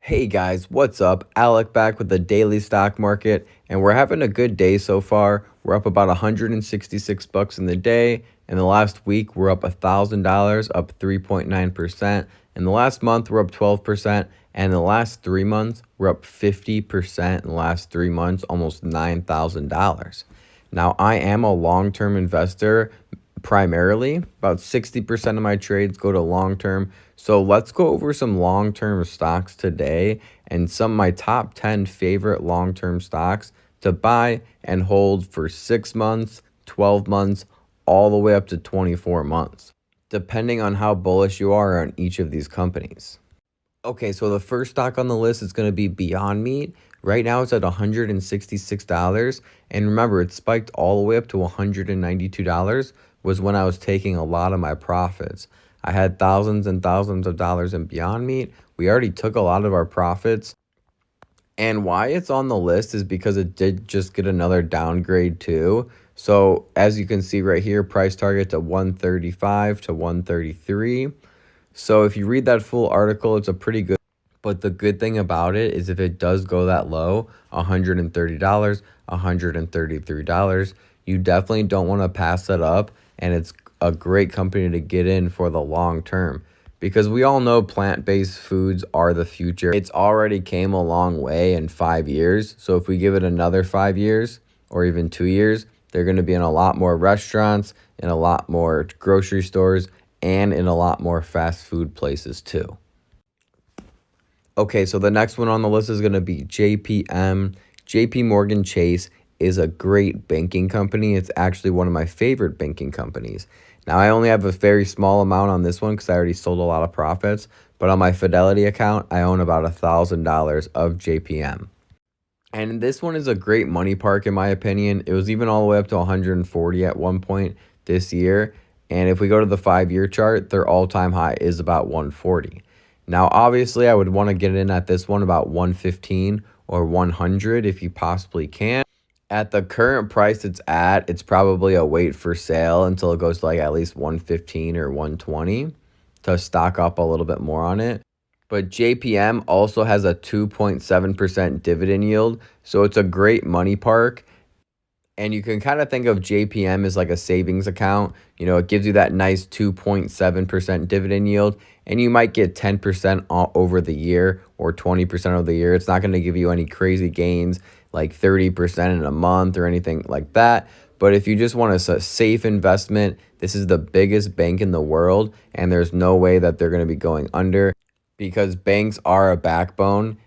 Hey guys, what's up? Alec back with the daily stock market, and we're having a good day so far. We're up about 166 bucks in the day. In the last week, we're up $1,000, up 3.9%. In the last month, we're up 12%, and in the last 3 months, we're up 50% in the last 3 months, almost $9,000. Now, I am a long-term investor primarily. About 60% of my trades go to long term. So let's go over some long term stocks today and some of my top 10 favorite long term stocks to buy and hold for 6 months, 12 months, all the way up to 24 months, depending on how bullish you are on each of these companies. Okay, so the first stock on the list is going to be Beyond Meat. Right now it's at $166. And remember, it spiked all the way up to $192 was when I was taking a lot of my profits. I had thousands and thousands of dollars in Beyond Meat. We already took a lot of our profits. And why it's on the list is because it did just get another downgrade too. So as you can see right here, price target to 135 to 133. So if you read that full article, it's a pretty good. But the good thing about it is if it does go that low, $130, $133, you definitely don't want to pass that up. And it's a great company to get in for the long term. Because we all know plant-based foods are the future. It's already came a long way in 5 years. So if we give it another 5 years or even 2 years, they're going to be in a lot more restaurants, in a lot more grocery stores, and in a lot more fast food places too. Okay, so the next one on the list is going to be JPM. JP Morgan Chase is a great banking company. It's actually one of my favorite banking companies. Now, I only have a very small amount on this one because I already sold a lot of profits. But on my Fidelity account, I own about $1,000 of JPM. And this one is a great money park, in my opinion. It was even all the way up to 140 at one point this year. And if we go to the 5-year chart, their all-time high is about 140. Now, obviously, I would want to get in at this one about 115 or 100 if you possibly can. At the current price it's probably a wait for sale until it goes to like at least 115 or 120 to stock up a little bit more on it. But JPM also has a 2.7% dividend yield, so it's a great money park. And you can kind of think of JPM as like a savings account. You know, it gives you that nice 2.7% dividend yield, and you might get 10% over the year or 20% of the year. It's not going to give you any crazy gains like 30% in a month or anything like that. But if you just want a safe investment, this is the biggest bank in the world, and there's no way that they're going to be going under because banks are a backbone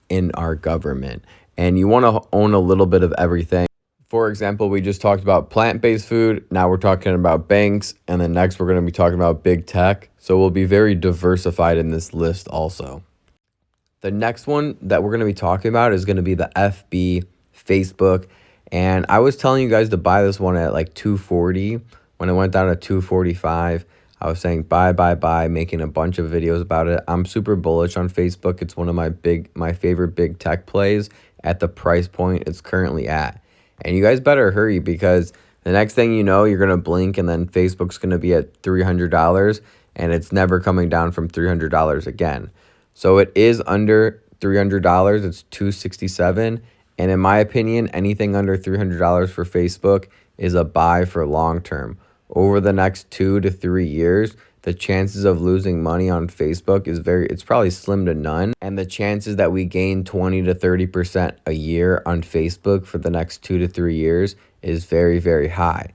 in our government. And you want to own a little bit of everything. For example, we just talked about plant-based food. Now we're talking about banks. And then next we're going to be talking about big tech. So we'll be very diversified in this list also. The next one that we're going to be talking about is going to be the FB, Facebook. And I was telling you guys to buy this one at like 240. When it went down to 245, I was saying buy, making a bunch of videos about it. I'm super bullish on Facebook. It's one of my favorite big tech plays at the price point it's currently at. And you guys better hurry because the next thing you know, you're going to blink and then Facebook's going to be at $300 and it's never coming down from $300 again. So it is under $300. It's $267. And in my opinion, anything under $300 for Facebook is a buy for long term. Over the next 2 to 3 years, the chances of losing money on Facebook it's probably slim to none. And the chances that we gain 20 to 30% a year on Facebook for the next 2 to 3 years is very, very high.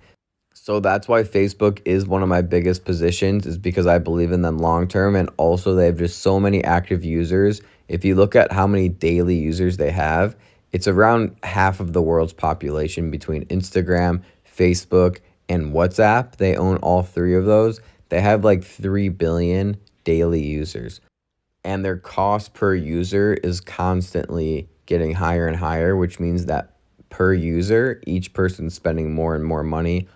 So that's why Facebook is one of my biggest positions, is because I believe in them long term. And also they have just so many active users. If you look at how many daily users they have, it's around half of the world's population between Instagram, Facebook, and WhatsApp. They own all three of those. They have like 3 billion daily users. And their cost per user is constantly getting higher and higher, which means that per user, each person's spending more and more money.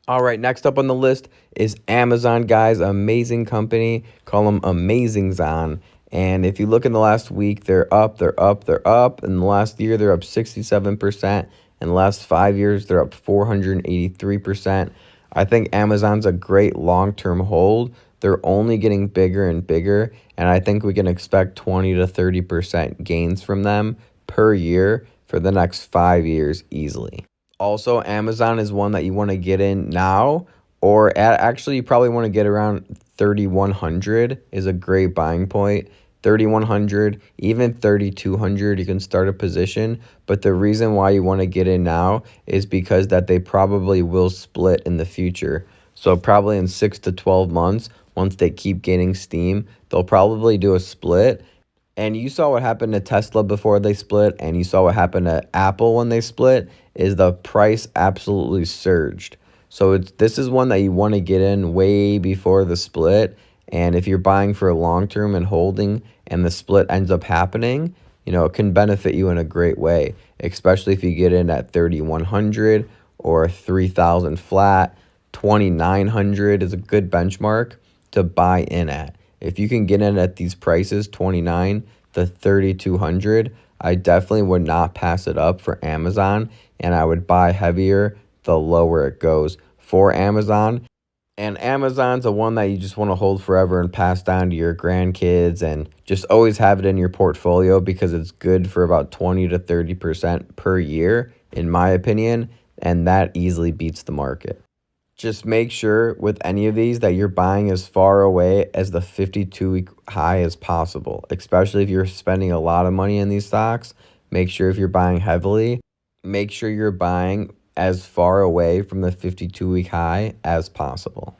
All right, next up on the list is Amazon, guys. Amazing company. Call them Amazingzon. And if you look in the last week, they're up. In the last year, they're up 67%. In the last 5 years, they're up 483%. I think Amazon's a great long-term hold, They're only getting bigger and bigger, and I think we can expect 20 to 30% gains from them per year for the next 5 years easily. Also, Amazon is one that you want to get in now, or actually, you probably want to get around 3,100 is a great buying point. 3,100, even 3,200, you can start a position. But the reason why you want to get in now is because that they probably will split in the future. So probably in 6 to 12 months, once they keep gaining steam, they'll probably do a split. And you saw what happened to Tesla before they split, and you saw what happened to Apple when they split, is the price absolutely surged. So this is one that you want to get in way before the split. And if you're buying for long term and holding and the split ends up happening, it can benefit you in a great way, especially if you get in at 3,100 or 3,000 flat. 2,900 is a good benchmark to buy in at. If you can get in at these prices, 29 to 3,200, I definitely would not pass it up for Amazon, and I would buy heavier the lower it goes for Amazon. And Amazon's the one that you just want to hold forever and pass down to your grandkids and just always have it in your portfolio because it's good for about 20 to 30% per year, in my opinion, and that easily beats the market. Just make sure with any of these that you're buying as far away as the 52-week high as possible, especially if you're spending a lot of money in these stocks. Make sure if you're buying heavily, make sure you're buying as far away from the 52-week high as possible.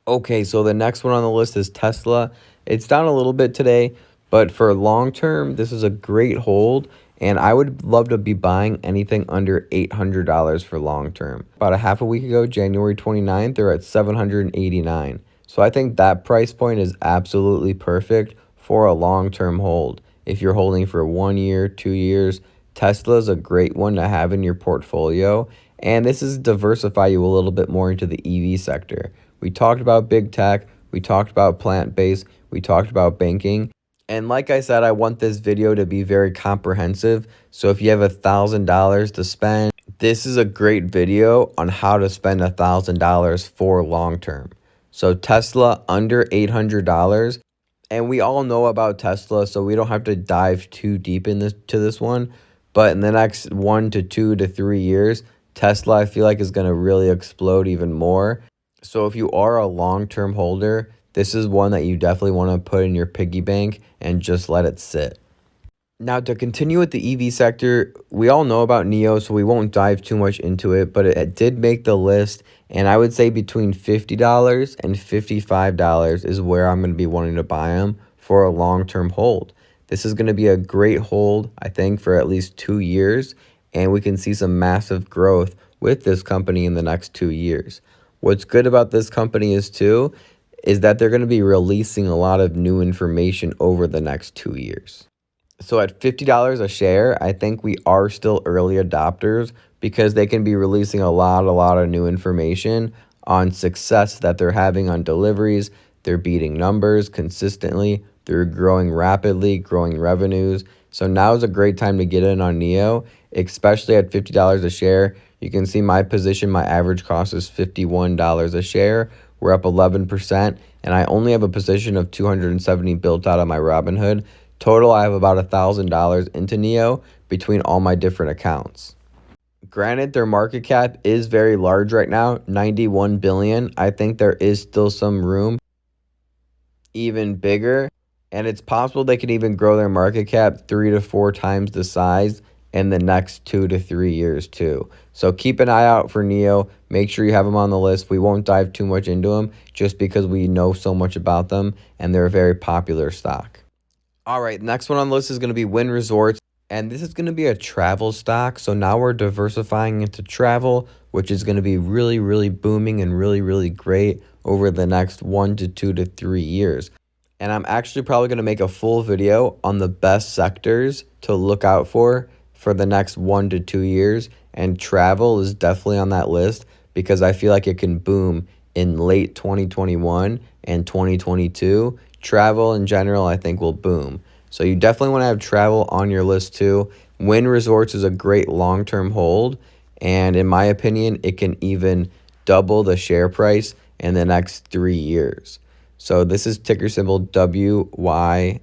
Okay, so the next one on the list is Tesla. It's down a little bit today, but for long term, this is a great hold. And I would love to be buying anything under $800 for long term. About a half a week ago, January 29th, they're at $789. So I think that price point is absolutely perfect for a long term hold. If you're holding for 1 year, 2 years, Tesla is a great one to have in your portfolio. And this is diversify you a little bit more into the EV sector. We talked about big tech, we talked about plant-based, we talked about banking. And like I said, I want this video to be very comprehensive. So if you have $1,000 to spend, this is a great video on how to spend $1,000 for long term. So Tesla under $800. And we all know about Tesla, so we don't have to dive too deep to this one. But in the next 1 to 2 to 3 years, Tesla, I feel like, is going to really explode even more. So if you are a long-term holder, this is one that you definitely want to put in your piggy bank and just let it sit. Now, to continue with the EV sector, we all know about NIO, so we won't dive too much into it, but it did make the list, and I would say between $50 and $55 is where I'm going to be wanting to buy them for a long-term hold. This is going to be a great hold, I think, for at least 2 years, and we can see some massive growth with this company in the next 2 years. What's good about this company is that they're going to be releasing a lot of new information over the next 2 years. So at $50 a share, I think we are still early adopters because they can be releasing a lot of new information on success that they're having on deliveries. They're beating numbers consistently. They're growing rapidly, growing revenues. So now is a great time to get in on NIO, especially at $50 a share. You can see my position, my average cost is $51 a share. We're up 11%, and I only have a position of 270 built out of my Robinhood. Total, I have about $1,000 into NIO between all my different accounts. Granted, their market cap is very large right now, $91 billion. I think there is still some room even bigger, and it's possible they can even grow their market cap 3 to 4 times the size in the next 2 to 3 years too. So keep an eye out for NIO. Make sure you have them on the list. We won't dive too much into them just because we know so much about them and they're a very popular stock. All right, next one on the list is going to be Wynn Resorts, and this is going to be a travel stock. So now we're diversifying into travel, which is going to be really booming and really great over the next 1 to 2 to 3 years. And I'm actually probably going to make a full video on the best sectors to look out for the next 1 to 2 years, and travel is definitely on that list because I feel like it can boom in late 2021 and 2022. Travel in general, I think, will boom. So you definitely want to have travel on your list too. Wynn Resorts is a great long-term hold, and in my opinion, it can even double the share price in the next 3 years. So this is ticker symbol WYNN,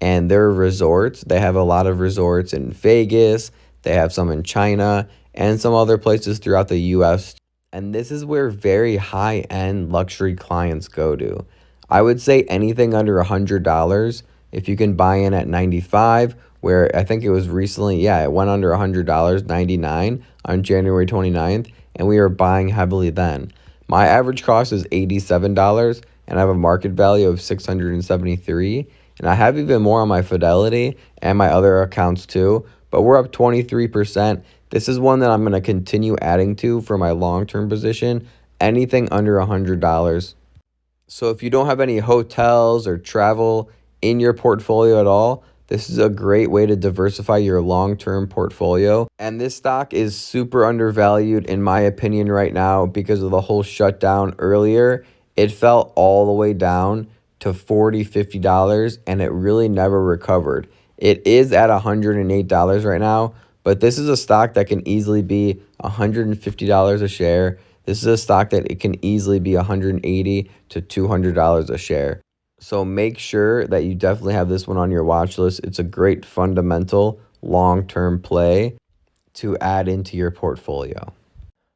and they're resorts. They have a lot of resorts in Vegas. They have some in China and some other places throughout the US. And this is where very high-end luxury clients go to. I would say anything under $100, if you can buy in at 95, where I think it was recently, yeah, it went under $100, 99 on January 29th, and we were buying heavily then. My average cost is $87, and I have a market value of 673, and I have even more on my Fidelity and my other accounts too, but we're up 23%. This is one that I'm going to continue adding to for my long-term position, anything under $100. So if you don't have any hotels or travel in your portfolio at all, this is a great way to diversify your long-term portfolio. And this stock is super undervalued in my opinion right now because of the whole shutdown earlier. It fell all the way down to $40, $50 and it really never recovered. It is at $108 right now, but this is a stock that can easily be $150 a share. This is a stock that it can easily be $180 to $200 a share. So make sure that you definitely have this one on your watch list. It's a great fundamental long-term play to add into your portfolio.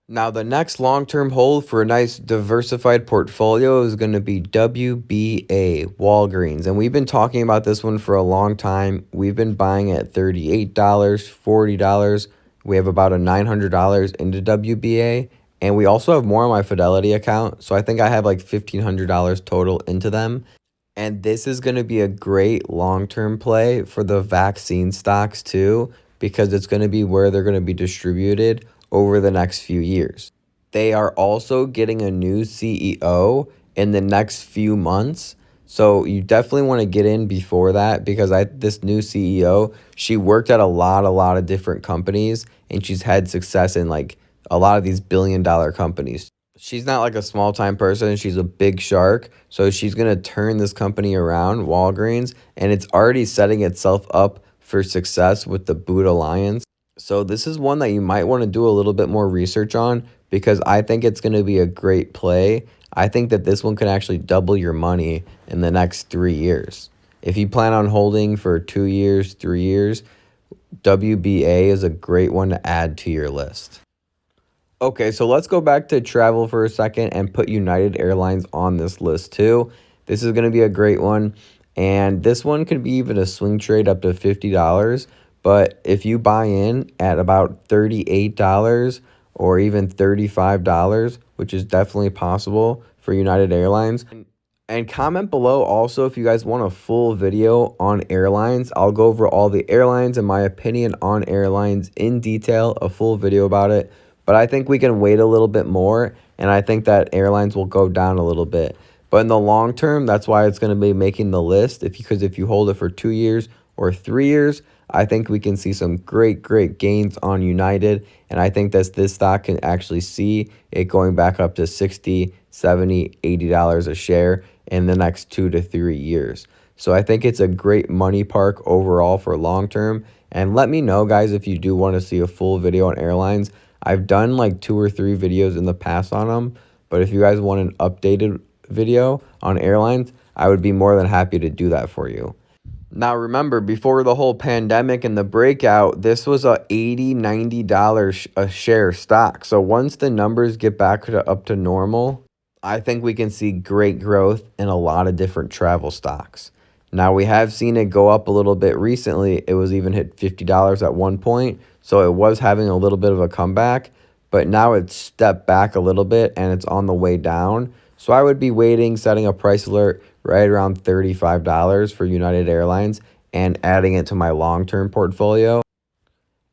Now, the next long-term hold for a nice diversified portfolio is going to be WBA, Walgreens. And we've been talking about this one for a long time. We've been buying at $38, $40. We have about a $900 into WBA. And we also have more on my Fidelity account. So I think I have like $1,500 total into them. And this is going to be a great long-term play for the vaccine stocks too, because it's going to be where they're going to be distributed over the next few years. They are also getting a new CEO in the next few months. So you definitely want to get in before that because this new CEO, she worked at a lot of different companies and she's had success in like a lot of these billion-dollar companies. She's not like a small-time person. She's a big shark. So she's going to turn this company around, Walgreens, and it's already setting itself up for success with the Boot Alliance. So this is one that you might want to do a little bit more research on because I think it's going to be a great play. I think that this one could actually double your money in the next 3 years. If you plan on holding for 2 years, 3 years, WBA is a great one to add to your list. Okay, so let's go back to travel for a second and put United Airlines on this list too. This is going to be a great one. And this one could be even a swing trade up to $50. But if you buy in at about $38 or even $35, which is definitely possible for United Airlines. And comment below also if you guys want a full video on airlines. I'll go over all the airlines and my opinion on airlines in detail, a full video about it. But I think we can wait a little bit more, and I think that airlines will go down a little bit. But in the long term, that's why it's going to be making the list. Because if you hold it for 2 years or 3 years, I think we can see some great gains on United. And I think that this stock can actually see it going back up to $60, $70, $80 a share in the next 2 to 3 years. So I think it's a great money park overall for long term. And let me know, guys, if you do want to see a full video on airlines. I've done like 2 or 3 videos in the past on them, but if you guys want an updated video on airlines, I would be more than happy to do that for you. Now remember, before the whole pandemic and the breakout, this was a $80, $90 a share stock. So once the numbers get back up to normal, I think we can see great growth in a lot of different travel stocks. Now we have seen it go up a little bit recently. It was even hit $50 at one point. So it was having a little bit of a comeback, but now it's stepped back a little bit and it's on the way down. So I would be waiting, setting a price alert right around $35 for United Airlines and adding it to my long-term portfolio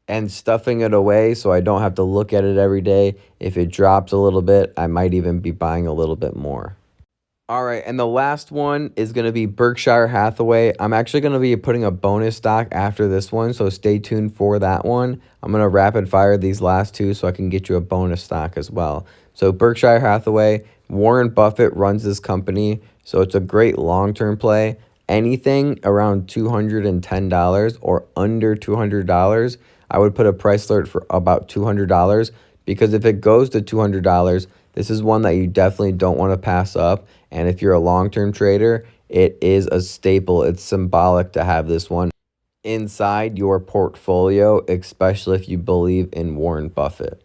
and stuffing it away so I don't have to look at it every day. If it drops a little bit, I might even be buying a little bit more. All right, and the last one is going to be Berkshire Hathaway. I'm actually going to be putting a bonus stock after this one, so stay tuned for that one. I'm going to rapid fire these last two so I can get you a bonus stock as well. So Berkshire Hathaway, Warren Buffett runs this company, so it's a great long-term play. Anything around $210 or under $200, I would put a price alert for about $200 because if it goes to $200, This is one that you definitely don't want to pass up. And if you're a long-term trader, it is a staple. It's symbolic to have this one inside your portfolio, especially if you believe in Warren Buffett.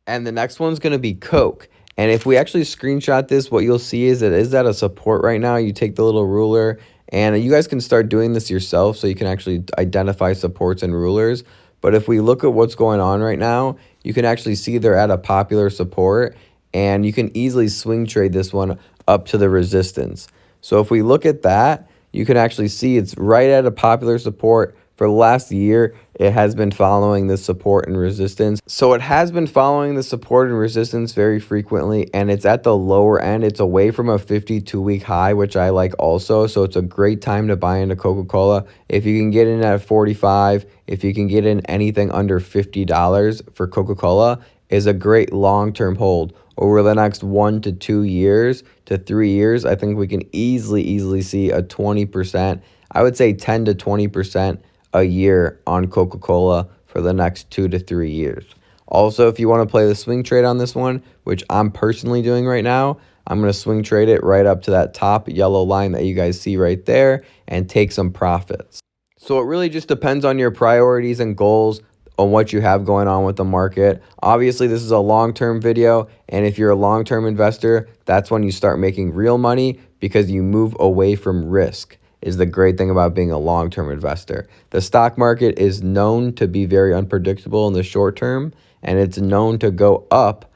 And the next one's going to be Coke. And if we actually screenshot this, what you'll see is it is at a support right now. You take the little ruler, and you guys can start doing this yourself so you can actually identify supports and rulers. But if we look at what's going on right now, you can actually see they're at a popular support, and you can easily swing trade this one up to the resistance. So if we look at that, you can actually see it's right at a popular support. For the last year, it has been following the support and resistance. So it has been following the support and resistance very frequently, and it's at the lower end. It's away from a 52-week high, which I like also. So it's a great time to buy into Coca-Cola. If you can get in at 45, if you can get in anything under $50 for Coca-Cola, is a great long-term hold. Over the next 1 to 2 years to 3 years, I think we can easily see a 20%, I would say 10 to 20% a year on Coca-Cola for the next 2 to 3 years. Also, if you want to play the swing trade on this one, which I'm personally doing right now, I'm going to swing trade it right up to that top yellow line that you guys see right there and take some profits. So it really just depends on your priorities and goals on what you have going on with the market. Obviously, this is a long-term video, and if you're a long-term investor, that's when you start making real money because you move away from risk. Is the great thing about being a long-term investor. The stock market is known to be very unpredictable in the short term, and it's known to go up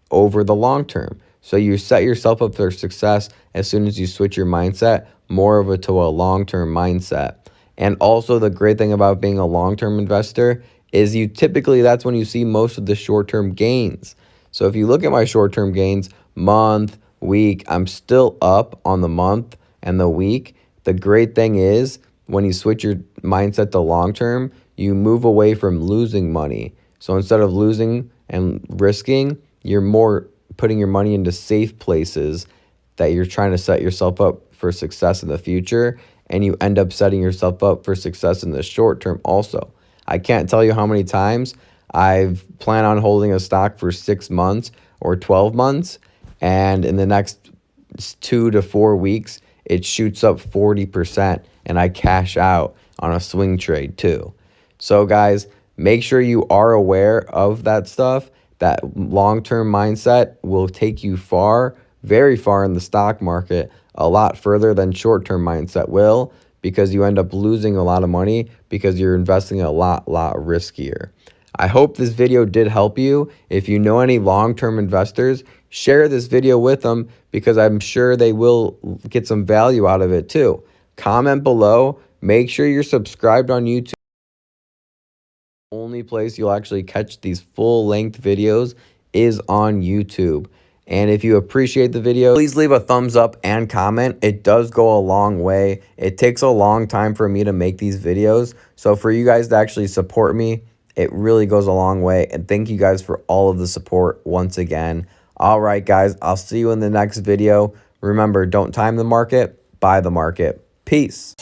over the long term. So you set yourself up for success as soon as you switch your mindset more of to a long-term mindset. And also the great thing about being a long-term investor is you typically, that's when you see most of the short-term gains. So if you look at my short-term gains, month, week, I'm still up on the month and the week. The great thing is when you switch your mindset to long term, you move away from losing money. So instead of losing and risking, you're more putting your money into safe places that you're trying to set yourself up for success in the future, and you end up setting yourself up for success in the short term also. I can't tell you how many times I've planned on holding a stock for 6 months or 12 months, and in the next 2 to 4 weeks, it shoots up 40% and I cash out on a swing trade too. So guys, make sure you are aware of that stuff. That long-term mindset will take you far, very far in the stock market, a lot further than short-term mindset will, because you end up losing a lot of money because you're investing a lot riskier. I hope this video did help you. If you know any long-term investors, share this video with them because I'm sure they will get some value out of it too. Comment below. Make sure you're subscribed on YouTube. The only place you'll actually catch these full-length videos is on YouTube. And if you appreciate the video, please leave a thumbs up and comment. It does go a long way. It takes a long time for me to make these videos. So for you guys to actually support me, it really goes a long way. And thank you guys for all of the support once again. All right, guys, I'll see you in the next video. Remember, don't time the market, buy the market. Peace.